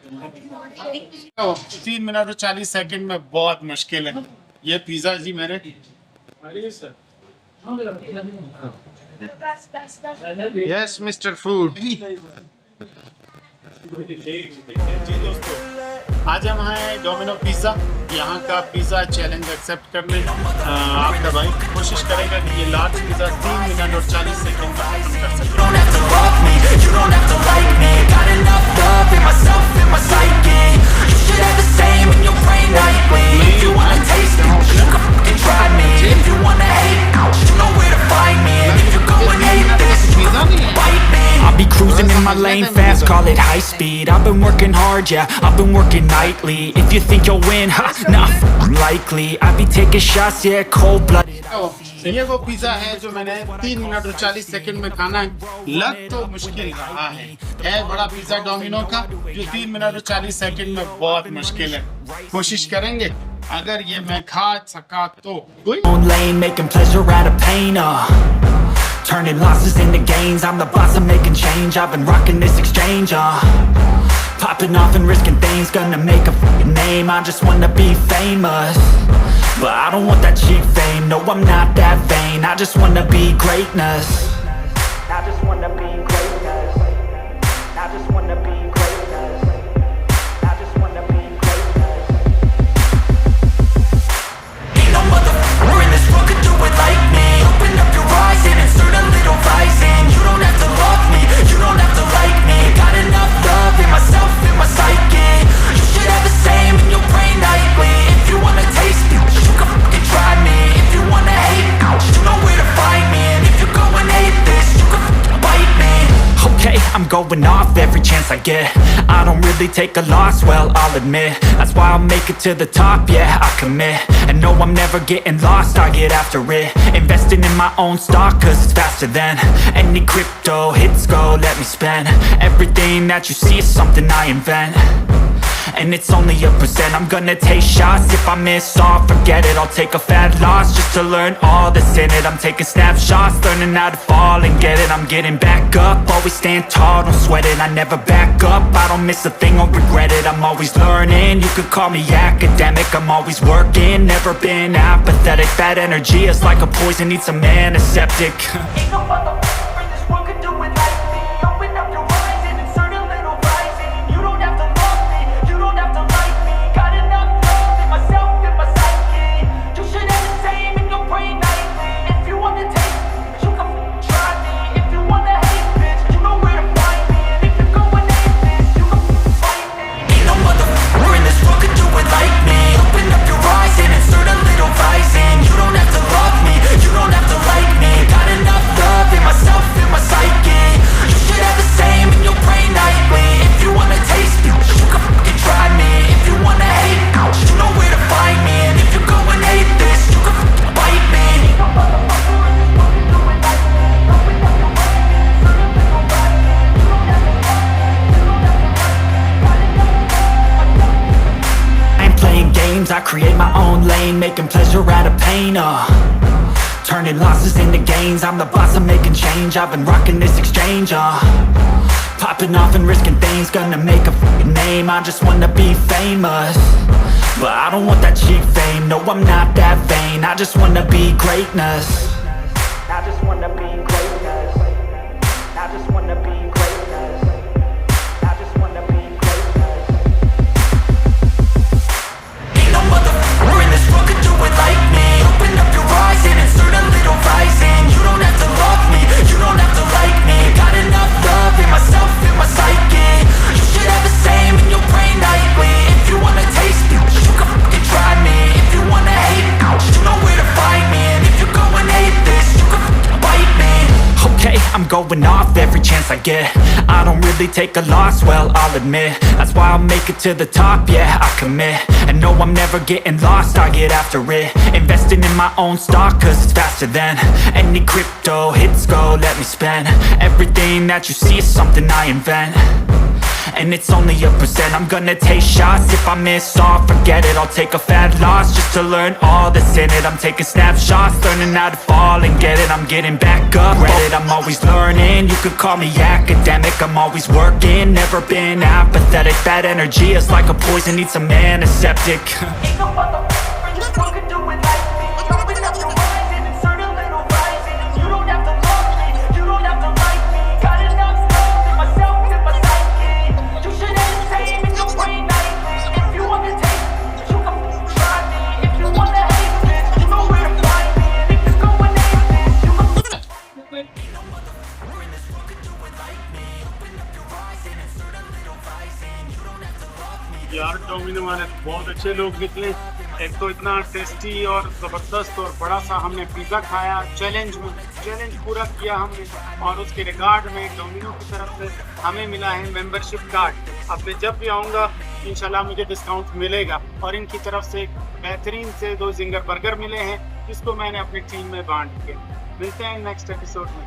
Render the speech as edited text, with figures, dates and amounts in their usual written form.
तो 3 मिनट और 40 सेकंड में बहुत मुश्किल है। ये पिज्जा जी मेरे यस मिस्टर फूड। जी दोस्तों, आज हम हैं डोमिनो पिज़्ज़ा। यहाँ का पिज़्ज़ा चैलेंज एक्सेप्ट कर लें। आपका भाई कोशिश करेगा कि ये लार्ज पिज़्ज़ा 3 मिनट और 40 सेकंड में खत्म कर सके। I'll be cruising in my lane fast, call it high speed. I've been working hard, yeah, I've been working nightly. If you think you'll win, ha, nah, likely. I be taking shots, yeah, cold-blooded. ये वो pizza है जो मैंने 3 minute और 40 second में खाना है। लग तो मुश्किल रहा है बड़ा पिज़्ज़ा डोमिनो का, जो 3 मिनट और 40 सेकंड में बहुत मुश्किल है। कोशिश करेंगे, अगर ये मैं खा सका तो। Own lane, making pleasure out of pain, turning losses into gains. I'm the boss, I'm making change. I've been rocking this exchange, popping off and risking things. Gonna make a fucking name, I just wanna be famous. But I don't want that cheap fame, no I'm not that vain. I just wanna be greatness. I just wanna be greatness. I just wanna be greatness. I just wanna be greatness. Ain't no motherfucker in this world could do it like me. Open up your eyes and insert a little rising. You don't have to love me, you don't have to like me. Got enough love in myself, in my psyche. You should have the same in your brain nightly. If you wanna taste me, you can fucking try me. If you wanna hate, you know where to find me. And if you go and hate this, you can fucking bite me. Okay, I'm going off every chance I get. I don't really take a loss, well, I'll admit. That's why I'll make it to the top, yeah, I commit. And no, I'm never getting lost, I get after it. Investing in my own stock, cause it's faster than any crypto hits go, let me spend. Everything that you see is something I invent. And it's only a percent. I'm gonna take shots. If I miss all, forget it. I'll take a fat loss just to learn all that's in it. I'm taking snapshots, learning how to fall and get it. I'm getting back up, always stand tall, don't sweat it. I never back up, I don't miss a thing or regret it. I'm always learning, you could call me academic. I'm always working, never been apathetic. Bad energy is like a poison, needs some antiseptic. Ain't no motherfucker in this world could do it like me. Open up your eyes and insert a little rising. You don't have to love me, you don't have to like me. Got enough love in myself, in my psyche. You should have the same in your brain nightly. If you wanna taste me, you can try me. If you wanna hate, bitch, you know where to find me. And if you go and hate this, you can fight me. Ain't no motherfucker in this world could do it like me. Open up your eyes and insert a little rising. You don't have to love me, you don't have to like me. Got enough love in myself, in my psyche. You should have the same in your brain nightly. If you wanna taste me, you can fucking try me. If you wanna hate, you know where to find me. And if you go and hate this, you can fucking bite me. Ain't no motherfucker in this world can do it like me. Open up your eyes and insert a little rising. You don't have to love me, you don't have to like me. Got enough love. I ain't playing games, I create my own lane, making pleasure out of pain, turning losses into gains. I'm the boss, I'm making change. I've been rocking this exchange, popping off and risking things. Gonna make a fucking name, I just wanna be famous. But I don't want that cheap fame, no I'm not that vain. I just wanna be greatness. I just wanna be greatness. I just wanna be greatness. I just wanna be greatness. Ain't no motherfucker in this world could do it like me. Open up your eyes and insert a little rising. You don't have to love me, you don't have to like me. Got enough love in myself, in my psyche. You should have the same in your brain nightly. If you wanna taste me, you can fucking try me. If you wanna hate, you know where to find me. And if you go and hate this, you can fucking bite me. Okay, I'm going off every chance I get. I don't really take a loss, well, I'll admit. That's why I'll make it to the top, yeah, I commit. And no, I'm never getting lost, I get after it. Investing in my own stock, cause it's faster than any crypto hits go, let me spend. Everything that you see is something I invent. and it's only a percent. I'm gonna take shots, if I miss all, forget it. I'll take a fat loss just to learn all that's in it. I'm taking snapshots, learning how to fall and get it. I'm getting back up, read it, I'm always learning. You could call me academic, I'm always working. Never been apathetic, bad energy is like a poison, needs some antiseptic. Ain't no motherfucker in this world could do it like me. Open up your mind and insert a little rising. You don't have to love me, you don't have to like me. Got enough love in myself and my psyche. You should entertain in your brain nightly. If you want to take me, you can try me. If you want to hate me, you know where to find me. And if you're going aimless, you can ain't no motherfucker in this world could do it like me. Open up your eyes and insert a little rising. You don't have to love me. यार domino वाले बहुत अच्छे लोग निकले। एक तो इतना tasty और ज़बरदस्त और बड़ा सा हमने पिज़्ज़ा खाया चैलेंज पूरा किया हमने, और उसके रिगार्ड में डोमिनो की तरफ से हमें मिला है मेंबरशिप कार्ड। अब मैं जब भी आऊँगा इंशाल्लाह मुझे डिस्काउंट मिलेगा, और इनकी तरफ से बेहतरीन से 2 जिंगर बर्गर मिले हैं जिसको मैंने अपनी टीम में बांट के। मिलते हैं नेक्स्ट एपिसोड में।